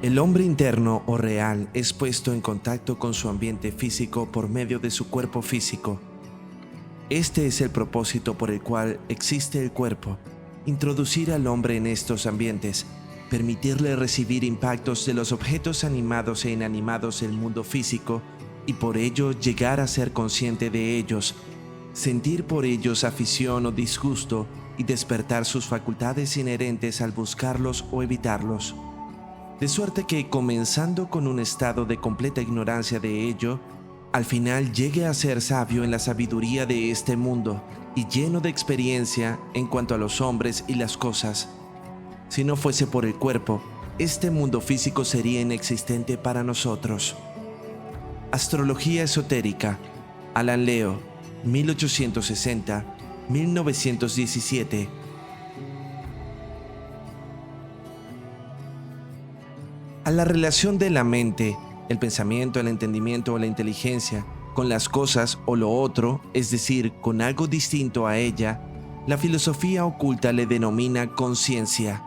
El hombre interno o real es puesto en contacto con su ambiente físico por medio de su cuerpo físico. Este es el propósito por el cual existe el cuerpo: introducir al hombre en estos ambientes, permitirle recibir impactos de los objetos animados e inanimados del mundo físico y por ello llegar a ser consciente de ellos, sentir por ellos afición o disgusto y despertar sus facultades inherentes al buscarlos o evitarlos. De suerte que, comenzando con un estado de completa ignorancia de ello, al final llegue a ser sabio en la sabiduría de este mundo y lleno de experiencia en cuanto a los hombres y las cosas. Si no fuese por el cuerpo, este mundo físico sería inexistente para nosotros. Astrología esotérica, Alan Leo, 1860-1917. A la relación de la mente, el pensamiento, el entendimiento o la inteligencia con las cosas o lo otro, es decir, con algo distinto a ella, la filosofía oculta le denomina conciencia.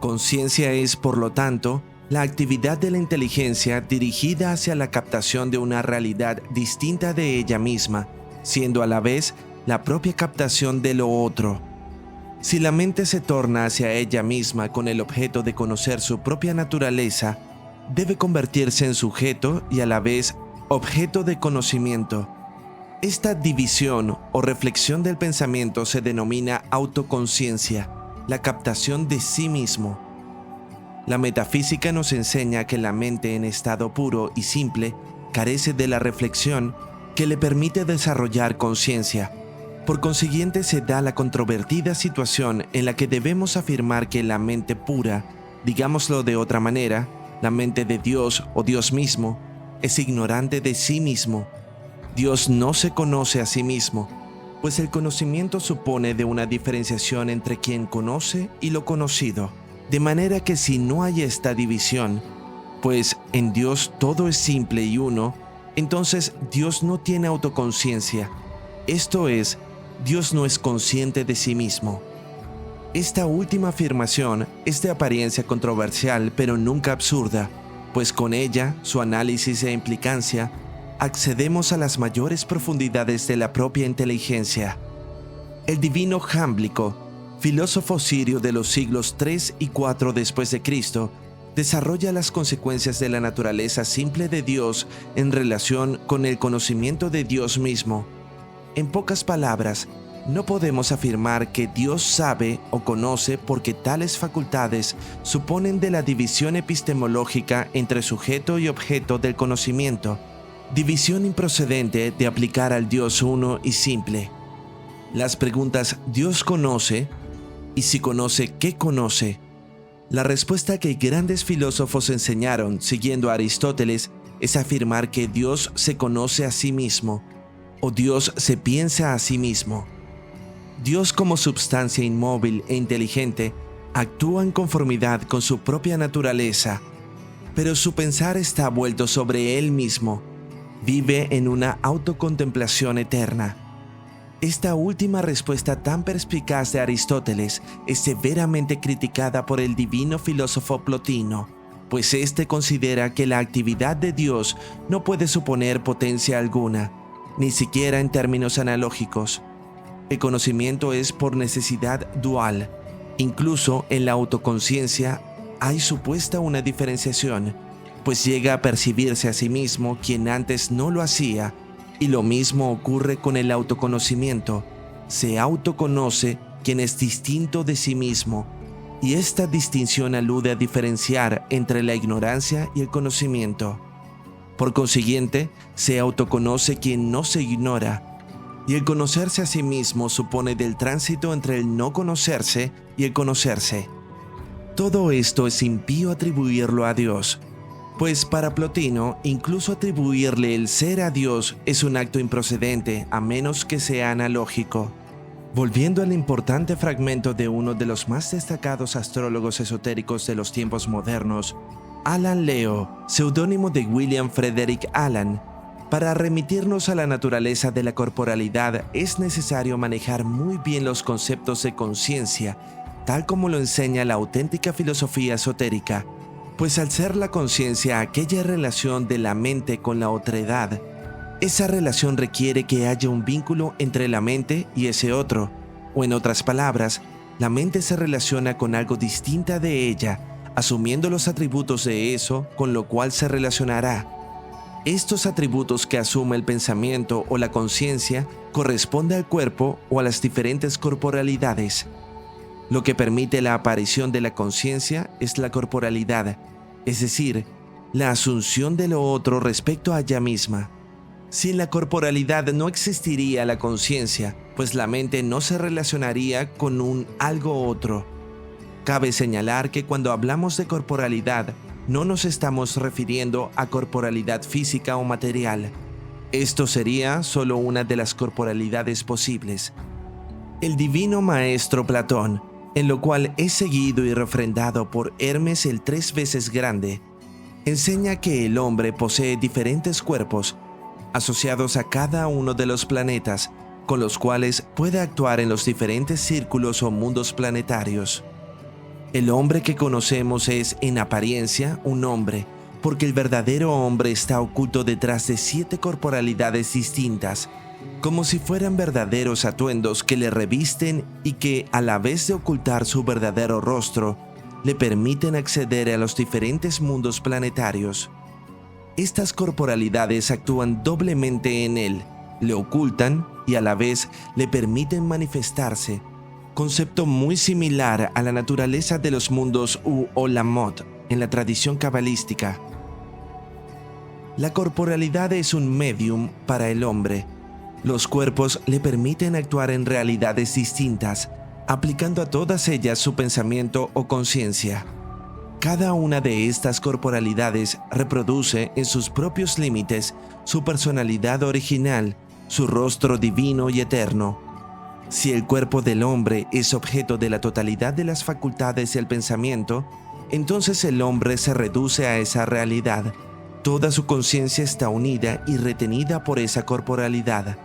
Conciencia es, por lo tanto, la actividad de la inteligencia dirigida hacia la captación de una realidad distinta de ella misma, siendo a la vez la propia captación de lo otro. Si la mente se torna hacia ella misma con el objeto de conocer su propia naturaleza, debe convertirse en sujeto y a la vez objeto de conocimiento. Esta división o reflexión del pensamiento se denomina autoconciencia, la captación de sí mismo. La metafísica nos enseña que la mente en estado puro y simple carece de la reflexión que le permite desarrollar conciencia. Por consiguiente, se da la controvertida situación en la que debemos afirmar que la mente pura, digámoslo de otra manera, la mente de Dios o Dios mismo, es ignorante de sí mismo. Dios no se conoce a sí mismo, pues el conocimiento supone de una diferenciación entre quien conoce y lo conocido. De manera que si no hay esta división, pues en Dios todo es simple y uno, entonces Dios no tiene autoconciencia. Esto es, Dios no es consciente de sí mismo. Esta última afirmación es de apariencia controversial, pero nunca absurda, pues con ella, su análisis e implicancia, accedemos a las mayores profundidades de la propia inteligencia. El divino Jámblico, filósofo sirio de los siglos III y IV después de Cristo, desarrolla las consecuencias de la naturaleza simple de Dios en relación con el conocimiento de Dios mismo. En pocas palabras, no podemos afirmar que Dios sabe o conoce porque tales facultades suponen de la división epistemológica entre sujeto y objeto del conocimiento, división improcedente de aplicar al Dios uno y simple. Las preguntas ¿Dios conoce? Y si conoce, ¿qué conoce? La respuesta que grandes filósofos enseñaron siguiendo a Aristóteles es afirmar que Dios se conoce a sí mismo, o Dios se piensa a sí mismo. Dios, como substancia inmóvil e inteligente, actúa en conformidad con su propia naturaleza, pero su pensar está vuelto sobre él mismo. Vive en una autocontemplación eterna. Esta última respuesta tan perspicaz de Aristóteles es severamente criticada por el divino filósofo Plotino, pues éste considera que la actividad de Dios no puede suponer potencia alguna, ni siquiera en términos analógicos. El conocimiento es por necesidad dual. Incluso en la autoconciencia hay supuesta una diferenciación, pues llega a percibirse a sí mismo quien antes no lo hacía, y lo mismo ocurre con el autoconocimiento. Se autoconoce quien es distinto de sí mismo, y esta distinción alude a diferenciar entre la ignorancia y el conocimiento. Por consiguiente, se autoconoce quien no se ignora, y el conocerse a sí mismo supone del tránsito entre el no conocerse y el conocerse. Todo esto es impío atribuirlo a Dios, pues para Plotino, incluso atribuirle el ser a Dios es un acto improcedente a menos que sea analógico. Volviendo al importante fragmento de uno de los más destacados astrólogos esotéricos de los tiempos modernos, Alan Leo, seudónimo de William Frederick Allen, para remitirnos a la naturaleza de la corporalidad es necesario manejar muy bien los conceptos de conciencia, tal como lo enseña la auténtica filosofía esotérica, Pues al ser la conciencia aquella relación de la mente con la otredad, esa relación requiere que haya un vínculo entre la mente y ese otro, o en otras palabras, la mente se relaciona con algo distinta de ella, asumiendo los atributos de eso con lo cual se relacionará. Estos atributos que asume el pensamiento o la conciencia corresponden al cuerpo o a las diferentes corporalidades. Lo que permite la aparición de la conciencia es la corporalidad, es decir, la asunción de lo otro respecto a ella misma. Sin la corporalidad no existiría la conciencia, pues la mente no se relacionaría con un algo otro. Cabe señalar que cuando hablamos de corporalidad, no nos estamos refiriendo a corporalidad física o material. Esto sería solo una de las corporalidades posibles. El divino maestro Platón, en lo cual es seguido y refrendado por Hermes el 3 veces grande, enseña que el hombre posee diferentes cuerpos, asociados a cada uno de los planetas, con los cuales puede actuar en los diferentes círculos o mundos planetarios. El hombre que conocemos es, en apariencia, un hombre, porque el verdadero hombre está oculto detrás de 7 corporalidades distintas, como si fueran verdaderos atuendos que le revisten y que, a la vez de ocultar su verdadero rostro, le permiten acceder a los diferentes mundos planetarios. Estas corporalidades actúan doblemente en él, le ocultan y a la vez le permiten manifestarse, concepto muy similar a la naturaleza de los mundos Olamot en la tradición cabalística. La corporalidad es un medium para el hombre. Los cuerpos le permiten actuar en realidades distintas, aplicando a todas ellas su pensamiento o conciencia. Cada una de estas corporalidades reproduce en sus propios límites su personalidad original, su rostro divino y eterno. Si el cuerpo del hombre es objeto de la totalidad de las facultades del pensamiento, entonces el hombre se reduce a esa realidad. Toda su conciencia está unida y retenida por esa corporalidad.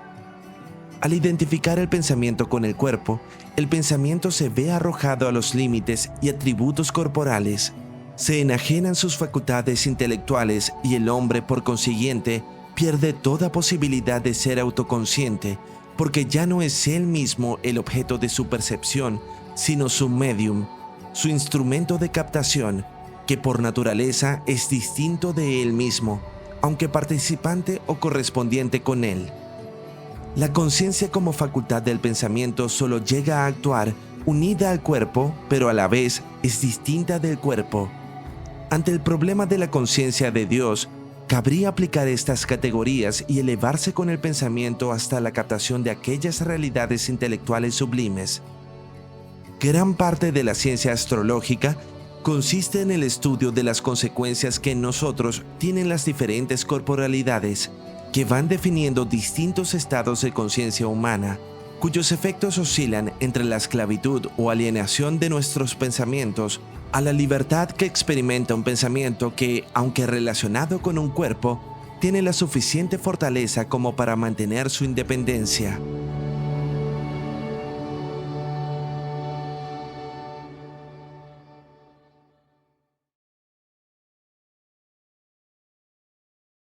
Al identificar el pensamiento con el cuerpo, el pensamiento se ve arrojado a los límites y atributos corporales. Se enajenan sus facultades intelectuales y el hombre, por consiguiente, pierde toda posibilidad de ser autoconsciente, porque ya no es él mismo el objeto de su percepción, sino su medium, su instrumento de captación, que por naturaleza es distinto de él mismo, aunque participante o correspondiente con él. La conciencia como facultad del pensamiento solo llega a actuar unida al cuerpo, pero a la vez es distinta del cuerpo. Ante el problema de la conciencia de Dios, cabría aplicar estas categorías y elevarse con el pensamiento hasta la captación de aquellas realidades intelectuales sublimes. Gran parte de la ciencia astrológica consiste en el estudio de las consecuencias que en nosotros tienen las diferentes corporalidades, que van definiendo distintos estados de conciencia humana, cuyos efectos oscilan entre la esclavitud o alienación de nuestros pensamientos a la libertad que experimenta un pensamiento que, aunque relacionado con un cuerpo, tiene la suficiente fortaleza como para mantener su independencia.